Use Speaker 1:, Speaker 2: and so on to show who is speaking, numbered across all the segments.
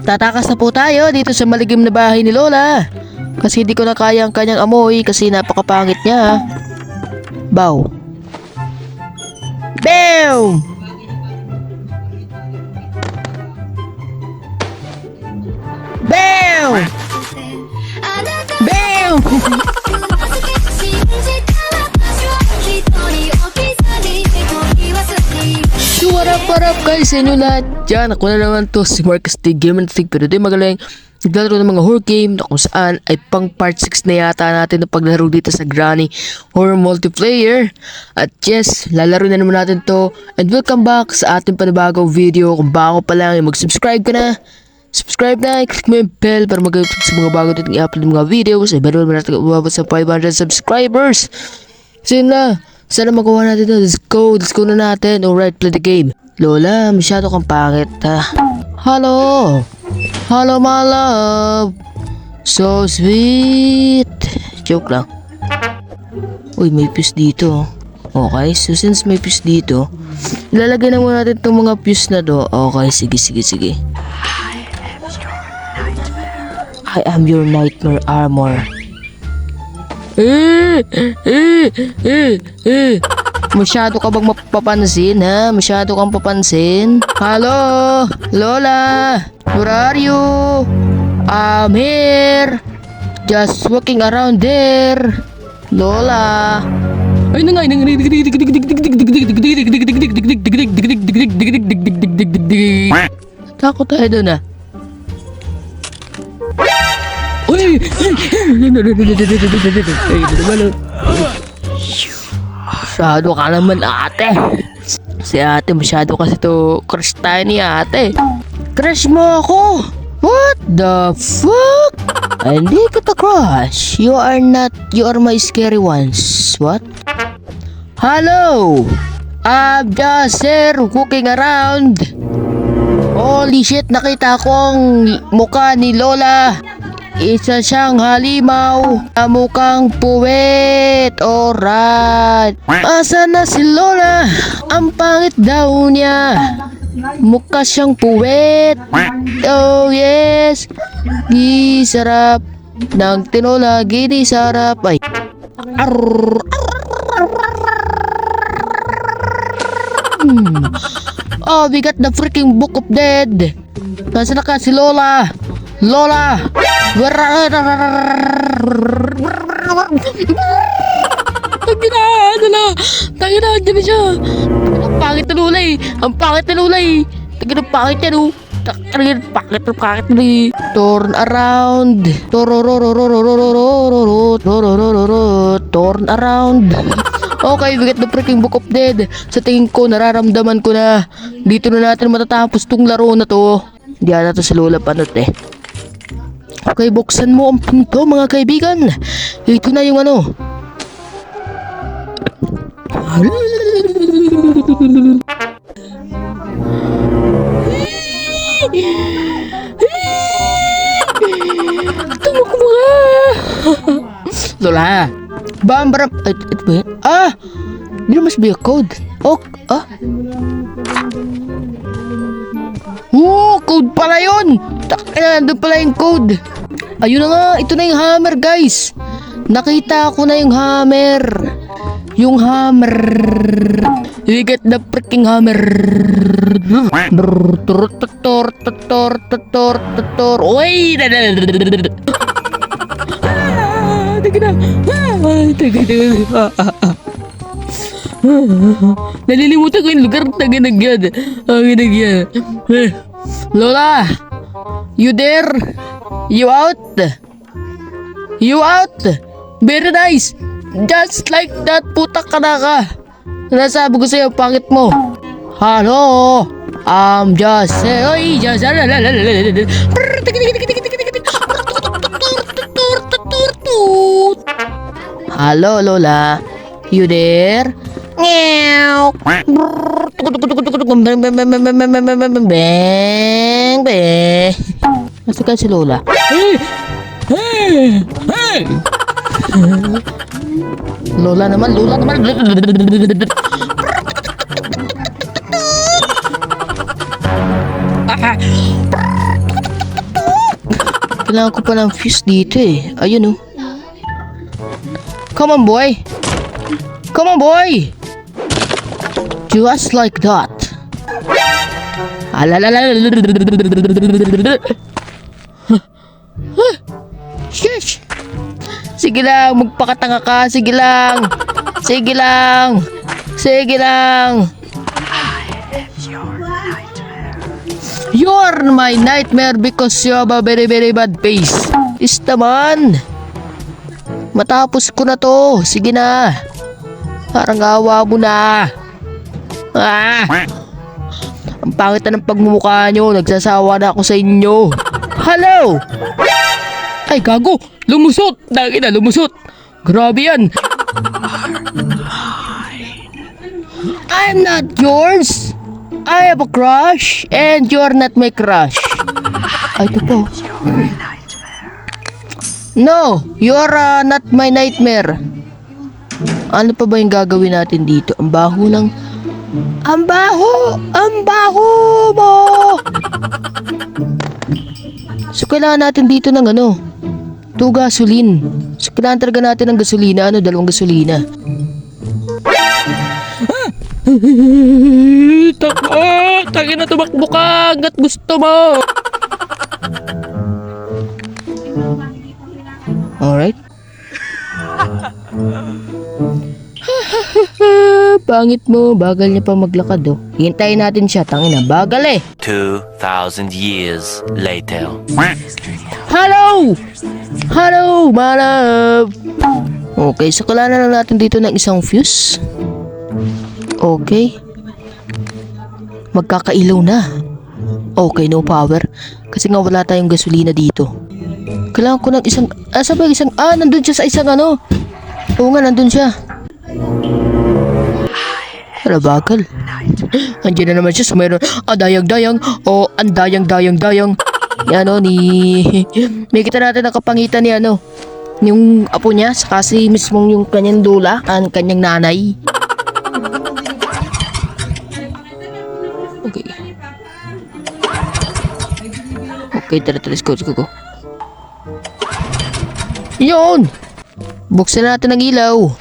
Speaker 1: Tatakas na po tayo dito sa maligim na bahay ni Lola. Kasi hindi ko na kaya ang kanyang amoy kasi napakapangit niya. Bow. Bam! Bam! Bam! So what up guys sa inyo lahat dyan. Ako na naman to si Marcus the Game and Thing. Pero di magaling naglalaro ng mga horror game na kung saan ay pang part 6 na yata natin na paglaro dito sa Granny Horror Multiplayer. At yes, lalaro na naman natin to. And welcome back sa ating panibagong video. Kung bago pa lang, mag-subscribe ka na. Subscribe na, click mo yung bell para mag-upload sa mga bago natin i-upload mga videos. Ay meron natin umabot sa 500 subscribers. So yun na, sana magawa natin to. Let's go na natin. Alright, play the game. Lola, masyado kang pangit ha. Hello my love. So sweet. Joke lang. Uy, may fuse dito. Okay, so since may fuse dito, ilalagay na muna natin itong mga fuse na to. Okay, sige. I am your nightmare armor. Masyado ka bang mapapansin ha? Masyado kang papansin? Hello? Lola? Where are you? I'm here. Just walking around there. Lola? Ay na nga. Takot tayo dun ah. Uy! Masyado ka naman ate. Si ate masyado kasi to crush tayo ni ate. Crush mo ako? What the fuck? Hindi kita crush. You are my scary ones. What? Hello? I'm just here walking around. Holy shit, nakita kong mukha ni Lola. Isa siyang halimaw na mukhang puwet. Alright. Asa na si Lola? Ang pangit daw niya. Mukha siyang puwet. Oh yes. Di sarap ng tinola. Gini sarap. Ay. Oh, we got the freaking Book of Dead. Nasa na ka si Lola? Lola! Tangina, dyan na siya. Ang pangit na Lola eh. Ang pangit na Lola eh. Tangina, pangit yan oh. Tangina, pangit na eh. Turn around. Turn around. Okay, we get the freaking Book of Dead. Sa tingin ko, nararamdaman ko na dito na natin matatapos tong laro na to. Hindi na to sa Lola panot eh. Okay, buksan mo ang pinto mga kaibigan. Ito na yung ano. Tumak mga. Lola. Bambram. Ito ba yun? Ah! There must be a code. Oh, ah. Oh, code pala yun. Doon pala yung code. Ayun na nga, ito na yung hammer guys. Nakita ko na yung hammer. Yung hammer. We get the freaking hammer. Uy! Nalilimutan ko yung lugar na ginagyan. Lola! You there? You out? You out? Very nice. Just like that, putak ka na ka. Nasabi ko sa'yo, pangit mo. Hello? I'm just... Oy, just... Hello, Lola. You there? Meow. Bang, bang. Nasa ka si Lola? Hey! Lola naman. Kailangan ko pa ng fuse dito eh. Ayun oh. Come on boy. Come on boy. Just like that. Shush. Sige lang, magpakatanga ka. Sige lang. Sige lang. Sige lang. You're my nightmare because you have a very very bad face. Is naman. Matapos ko na to. Sige na. Parang awa mo na. Ah. Ang pangit na ng pagmumukha nyo. Nagsasawa na ako sa inyo. Hello. Ay gago. Lumusot. Dagi na lumusot. Grabe yan. I'm not yours. I have a crush and you're not my crush. Ay, ito po. No, you're not my nightmare. Ano pa ba yung gagawin natin dito? Ang baho ng... Ang baho! Ang baho mo! So, kailangan natin dito ng ano? 2 gasoline. So, kailangan talaga natin ng gasolina. Ano? 2 gasolina. Takbo! Tangin na tumakbo ka hanggat gusto mo! Alright. Pangit mo, bagal niya pa maglakad oh. Hintayin natin siya, tangin na, bagal eh.
Speaker 2: 2,000 years later.
Speaker 1: Hello! Hello, my love! Okay, so kailangan na natin dito ng isang fuse. Okay. Magkakailaw na. Okay, no power. Kasi nga wala tayong gasolina dito. Kailangan ko ng isang... sabi isang... nandun siya sa isang ano. Oo nga, nandun siya. Wala bagal. Andiyan na naman siya. So mayroon... dayang-dayang. Ang dayang-dayang-dayang. Ano, ni... May kita natin ang kapangitan ni ano. Yung apo niya. Kasi mismong yung kanyang lula. Ang kanyang nanay. Okay. Okay, tara, let's go. Yun! Buksan natin ang ilaw.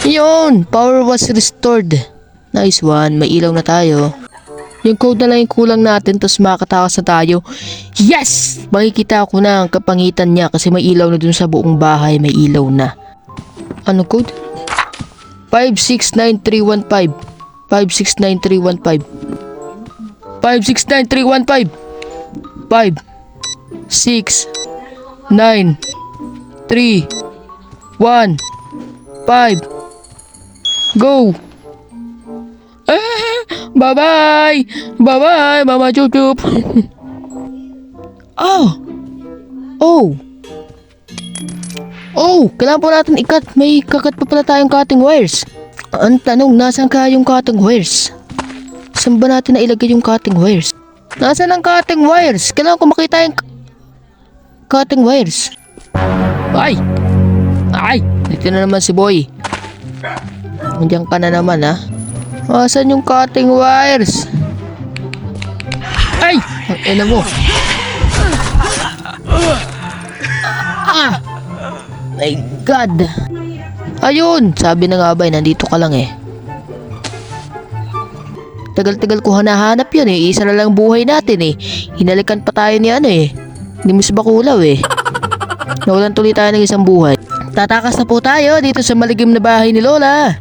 Speaker 1: Yun! Power was restored. Nice one. May ilaw na tayo. Yung code na lang yung kulang natin, tapos makakatakas na tayo. Yes! Makikita ko na ang kapangitan niya kasi may ilaw na dun sa buong bahay. May ilaw na. Ano code? 569315. 569315. 569315. 5 6 9 3 1 5 Go! Bye-bye! Bye-bye, Mama Chup-Chup! Kailangan po natin ikat. May kakat pa pala tayong cutting wires. Ang tanong, nasaan kaya yung cutting wires? Saan ba natin nailagay yung cutting wires? Nasaan ang cutting wires? Kailangan ko makita yung cutting wires. Ay! Dito na naman si Boy. Nandiyan ka na naman ha. Nasaan yung cutting wires? Ay! Ang ina mo. My God. Ayun! Sabi na nga ba, nandito ka lang eh. Tagal-tagal ko hanahanap yun eh. Isa na lang buhay natin eh. Hinalikan pa tayo ni ano eh. Ni Miss Bakulaw eh. Nawalan tuloy tayo ng isang buhay. Tatakas na po tayo dito sa maligim na bahay ni Lola.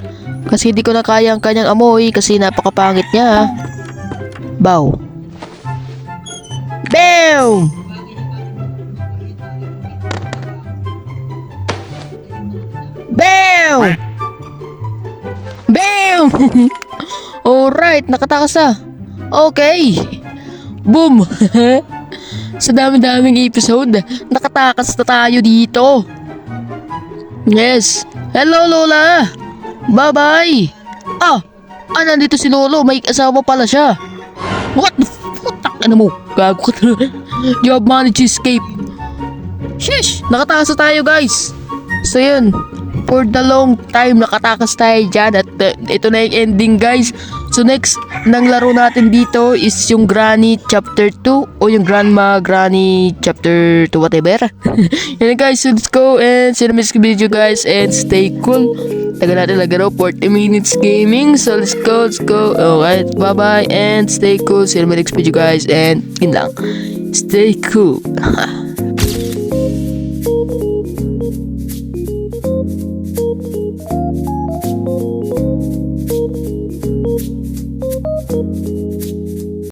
Speaker 1: Kasi hindi ko na kaya ang kanyang amoy kasi napakapangit niya. Bow. Bam! Bam! Bam! Alright, nakatakas na. Okay. Boom! Sa dami-daming episode, nakatakas na tayo dito. Yes. Hello, Lola. Bye-bye. Nandito si Lolo. May asawa pala siya. What the fuck? Ano mo? Gago ka na. You have managed to escape. Sheesh! Nakatakas na tayo, guys. So, yun. for the long time nakatakas tayo dyan at ito na yung ending guys. So next nang laro natin dito is yung Granny Chapter 2 o yung Grandma Granny Chapter 2 whatever. Yan guys, so let's go and see you next video guys and stay cool. Tagal natin lagaro 40 minutes gaming. So let's go. Alright, bye bye and stay cool. See you next video guys and yun lang. Stay cool.